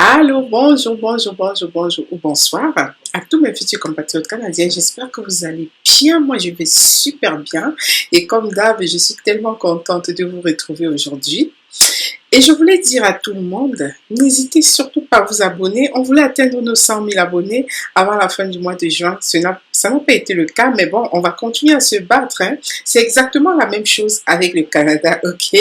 Allô, bonjour, bonjour, bonjour, bonjour ou bonsoir à tous mes futurs compatriotes canadiens. J'espère que vous allez bien. Moi, je vais super bien. Et comme d'hab, je suis tellement contente de vous retrouver aujourd'hui. Et je voulais dire à tout le monde, n'hésitez surtout pas à vous abonner. On voulait atteindre nos 100 000 abonnés avant la fin du mois de juin. Ça n'a pas été le cas, mais bon, on va continuer à se battre, hein. C'est exactement la même chose avec le Canada, ok?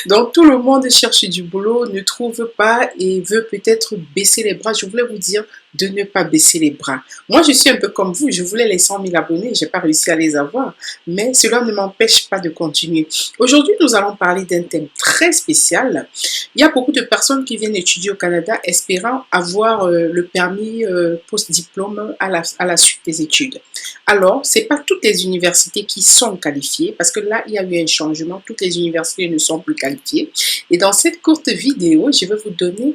Donc tout le monde cherche du boulot, ne trouve pas et veut peut-être baisser les bras. Je voulais vous dire de ne pas baisser les bras. Moi, je suis un peu comme vous. Je voulais les 100 000 abonnés. J'ai pas réussi à les avoir, mais cela ne m'empêche pas de continuer. Aujourd'hui, nous allons parler d'un thème très spécial. Il y a beaucoup de personnes qui viennent étudier au Canada espérant avoir le permis post-diplôme à la suite des études. Alors, ce n'est pas toutes les universités qui sont qualifiées, parce que là, il y a eu un changement. Toutes les universités ne sont plus qualifiées. Et dans cette courte vidéo, je vais vous donner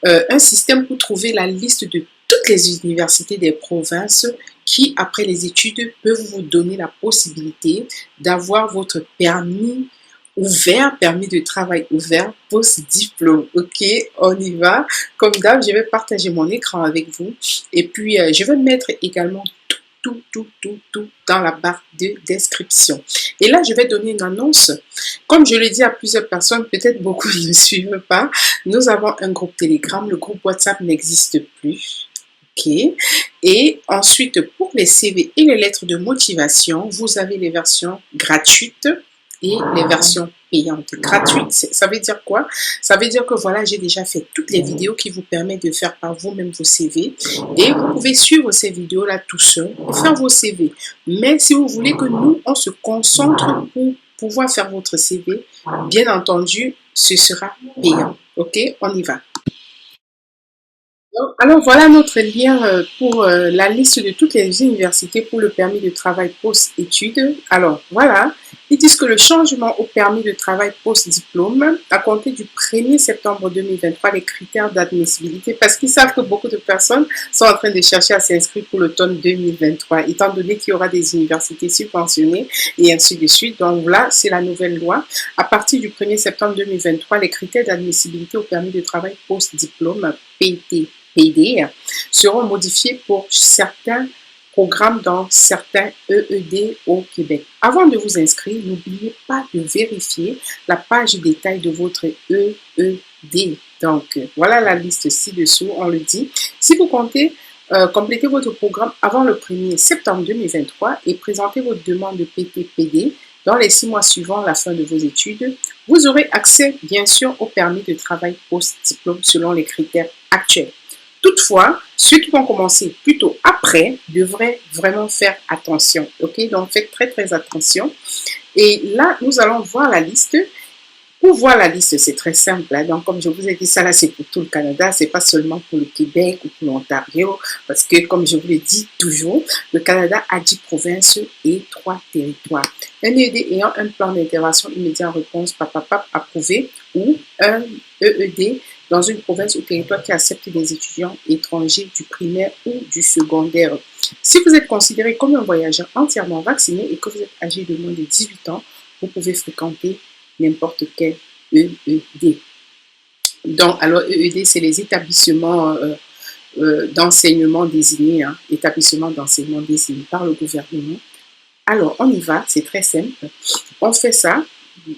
un système pour trouver la liste de toutes les universités des provinces qui, après les études, peuvent vous donner la possibilité d'avoir votre permis ouvert, permis de travail ouvert, post-diplôme. Ok, on y va. Comme d'hab, je vais partager mon écran avec vous. Et puis, je vais mettre également tout dans la barre de description. Et là, je vais donner une annonce. Comme je le dis à plusieurs personnes, peut-être beaucoup ne suivent pas. Nous avons un groupe Telegram. Le groupe WhatsApp n'existe plus. Ok. Et ensuite, pour les CV et les lettres de motivation, vous avez les versions gratuites et les versions payantes. Gratuites, ça veut dire quoi? Ça veut dire que voilà, j'ai déjà fait toutes les vidéos qui vous permettent de faire par vous-même vos CV et vous pouvez suivre ces vidéos-là tout seul et faire vos CV. Mais si vous voulez que nous, on se concentre pour pouvoir faire votre CV, bien entendu, ce sera payant. Ok, on y va. Alors voilà notre lien pour la liste de toutes les universités pour le permis de travail post-études. Alors voilà, ils disent que le changement au permis de travail post-diplôme, à compter du 1er septembre 2023, les critères d'admissibilité, parce qu'ils savent que beaucoup de personnes sont en train de chercher à s'inscrire pour l'automne 2023, étant donné qu'il y aura des universités subventionnées et ainsi de suite. Donc là, c'est la nouvelle loi. À partir du 1er septembre 2023, les critères d'admissibilité au permis de travail post-diplôme, PD, seront modifiés pour certains programmes dans certains EED au Québec. Avant de vous inscrire, n'oubliez pas de vérifier la page détail de votre EED. Donc, voilà la liste ci-dessous, on le dit. Si vous comptez compléter votre programme avant le 1er septembre 2023 et présenter votre demande de PTPD dans les 6 mois suivant la fin de vos études, vous aurez accès, bien sûr, au permis de travail post-diplôme selon les critères actuels. Toutefois, ceux qui vont commencer plutôt après devraient vraiment faire attention. Ok, donc faites très très attention. Et là, nous allons voir la liste. Pour voir la liste, c'est très simple, hein. Donc, comme je vous ai dit, ça là, c'est pour tout le Canada. C'est pas seulement pour le Québec ou pour l'Ontario. Parce que, comme je vous le dis toujours, le Canada a 10 provinces et 3 territoires. Un EED ayant un plan d'intervention immédiat en réponse approuvé ou un EED dans une province ou territoire qui accepte des étudiants étrangers du primaire ou du secondaire. Si vous êtes considéré comme un voyageur entièrement vacciné et que vous êtes âgé de moins de 18 ans, vous pouvez fréquenter n'importe quel EED. Donc, alors EED, c'est les établissements d'enseignement désignés, hein, établissements d'enseignement désignés par le gouvernement. Alors, on y va, c'est très simple. On fait ça.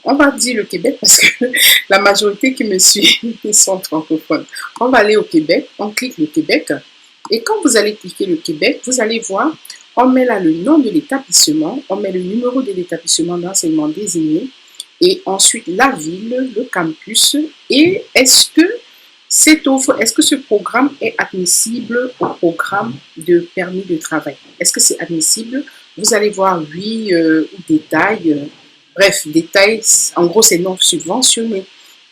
On va dire le Québec parce que la majorité qui me suit sont francophones. On va aller au Québec, on clique le Québec. Et quand vous allez cliquer le Québec, vous allez voir, on met là le nom de l'établissement, on met le numéro de l'établissement d'enseignement désigné, et ensuite la ville, le campus, et est-ce que ce programme est admissible au programme de permis de travail? Est-ce que c'est admissible? Vous allez voir oui, détail, bref, détail, en gros c'est non subventionné.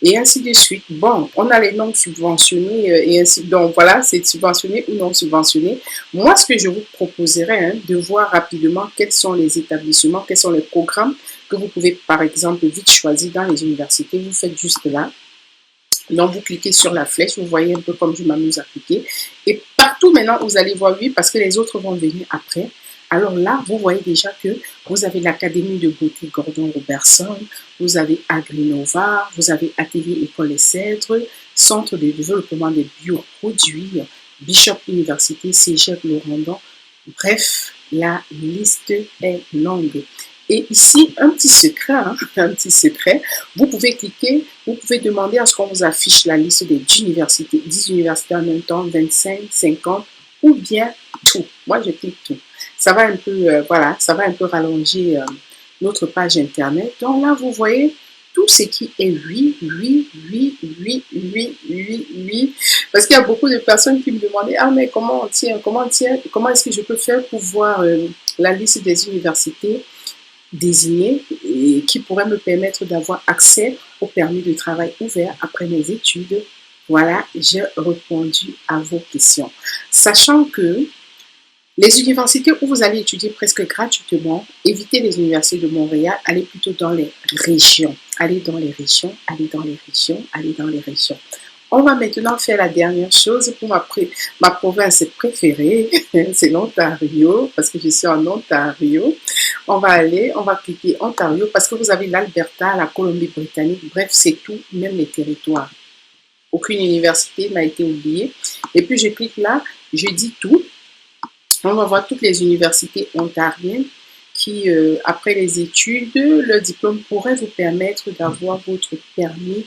Et ainsi de suite. Bon, on a les non subventionnés et ainsi. Donc voilà, c'est subventionné ou non subventionné. Moi, ce que je vous proposerais, hein, de voir rapidement quels sont les établissements, quels sont les programmes que vous pouvez, par exemple, vite choisir dans les universités. Vous faites juste là. Donc, vous cliquez sur la flèche, vous voyez un peu comme je m'amuse à cliquer. Et partout maintenant, vous allez voir oui, parce que les autres vont venir après. Alors là, vous voyez déjà que vous avez l'Académie de beauté Gordon Robertson, vous avez Agrinova, vous avez Atelier École et Cèdres, Centre de développement des bioproduits, Bishop Université, Cégep Laurendon. Bref, la liste est longue. Et ici, un petit secret, hein, un petit secret, vous pouvez cliquer, vous pouvez demander à ce qu'on vous affiche la liste des 10 universités, 10 universités en même temps, 25, 50, ou bien tout. Moi, je clique tout. Ça va un peu, voilà, ça va un peu rallonger notre page internet. Donc là, vous voyez tout ce qui est oui, oui, oui, oui, oui, oui, oui. Parce qu'il y a beaucoup de personnes qui me demandaient, ah mais comment on tient, comment est-ce que je peux faire pour voir la liste des universités désignées et qui pourraient me permettre d'avoir accès au permis de travail ouvert après mes études. Voilà, j'ai répondu à vos questions. Sachant que les universités où vous allez étudier presque gratuitement, évitez les universités de Montréal, allez plutôt dans les régions. Allez dans les régions, allez dans les régions, allez dans les régions. On va maintenant faire la dernière chose pour ma province préférée, c'est l'Ontario, parce que je suis en Ontario. On va cliquer Ontario, parce que vous avez l'Alberta, la Colombie-Britannique, bref, c'est tout, même les territoires. Aucune université n'a été oubliée. Et puis je clique là, je dis tout. On va voir toutes les universités ontariennes qui, après les études, le diplôme pourrait vous permettre d'avoir votre permis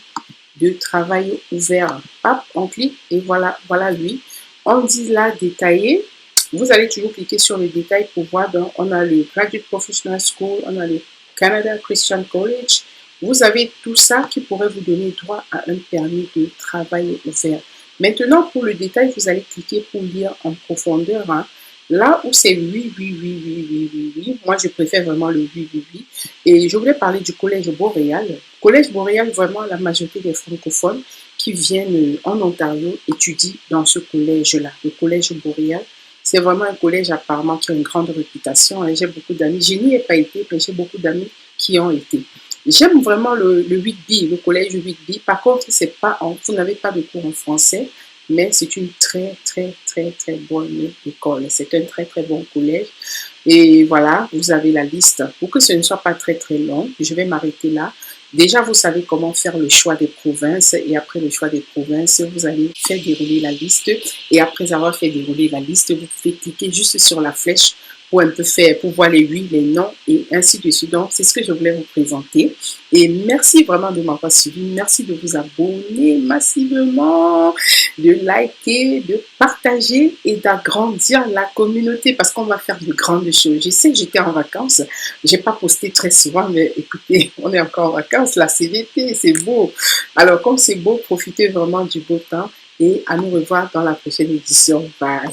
de travail ouvert. Hop, on clique et voilà, voilà lui. On dit là détaillé. Vous allez toujours cliquer sur le détail pour voir. Donc, on a le Graduate Professional School, on a le Canada Christian College. Vous avez tout ça qui pourrait vous donner droit à un permis de travail ouvert. Maintenant, pour le détail, vous allez cliquer pour lire en profondeur. Hein. Là où c'est oui, oui, oui, oui, oui, oui, oui, moi je préfère vraiment le oui, oui, oui. Et je voulais parler du Collège Boréal. Collège Boréal, vraiment la majorité des francophones qui viennent en Ontario étudient dans ce collège-là, le Collège Boréal. C'est vraiment un collège apparemment qui a une grande réputation. J'ai beaucoup d'amis, je n'y ai pas été, mais j'ai beaucoup d'amis qui ont été. J'aime vraiment le 8B, le collège 8B. Par contre, vous n'avez pas de cours en français, mais c'est une très, très, très, très bonne école. C'est un très, très bon collège. Et voilà, vous avez la liste. Pour que ce ne soit pas très, très long, je vais m'arrêter là. Déjà, vous savez comment faire le choix des provinces. Et après le choix des provinces, vous allez faire dérouler la liste. Et après avoir fait dérouler la liste, vous pouvez cliquer juste sur la flèche pour un peu faire, pour voir les oui, les non et ainsi de suite. Donc, c'est ce que je voulais vous présenter. Et merci vraiment de m'avoir suivi. Merci de vous abonner massivement, de liker, de partager et d'agrandir la communauté parce qu'on va faire de grandes choses. Je sais que j'étais en vacances. J'ai pas posté très souvent, mais écoutez, on est encore en vacances. Là, c'est l'été, c'est beau. Alors, comme c'est beau, profitez vraiment du beau temps et à nous revoir dans la prochaine édition. Bye.